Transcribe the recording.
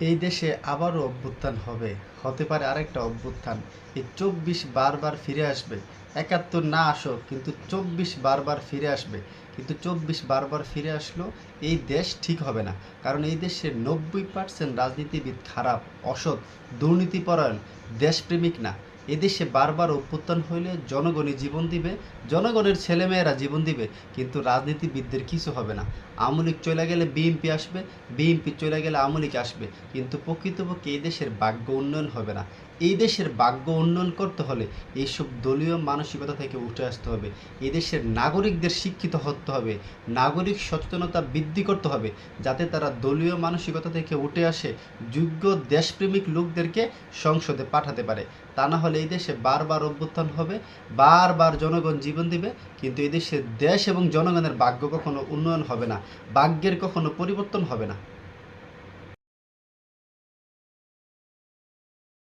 এই দেশে আবারও অভ্যুত্থান হবে, হতে পারে আরেকটা অভ্যুত্থান। এই ২৪ বারবার ফিরে আসবে। ৭১ না আসুক, কিন্তু ২৪ বারবার ফিরে আসবে। কিন্তু ২৪ বারবার ফিরে আসলেও এই দেশ ঠিক হবে না। কারণ এই দেশের ৯০% রাজনীতিবিদ খারাপ, অসৎ, দুর্নীতিপরায়ণ, দেশপ্রেমিক না। এদেশে বারবার অভ্যুত্থান হইলে জনগণই জীবন দিবে, জনগণের ছেলেমেয়েরা জীবন দিবে, কিন্তু রাজনীতিবিদদের কিছু হবে না। আওয়ামী লীগ চলে গেলে বিএনপি আসবে, বিএনপি চলে গেলে আওয়ামী লীগ আসবে, কিন্তু প্রকৃতপক্ষে এই দেশের ভাগ্য উন্নয়ন হবে না। এই দেশের ভাগ্য উন্নয়ন করতে হলে এইসব দলীয় মানসিকতা থেকে উঠে আসতে হবে। এই দেশের নাগরিকদের শিক্ষিত হতে হবে, নাগরিক সচেতনতা বৃদ্ধি করতে হবে, যাতে তারা দলীয় মানসিকতা থেকে উঠে আসে, যোগ্য দেশপ্রেমিক লোকদেরকে সংসদে পাঠাতে পারে। তা না হলে এই দেশে বারবার অভ্যুত্থান হবে, বারবার জনগণ জীবন দিবে, কিন্তু এই দেশের দেশ এবং জনগণের ভাগ্য কখনো উন্নয়ন হবে না, ভাগ্যের কখনো পরিবর্তন হবে না।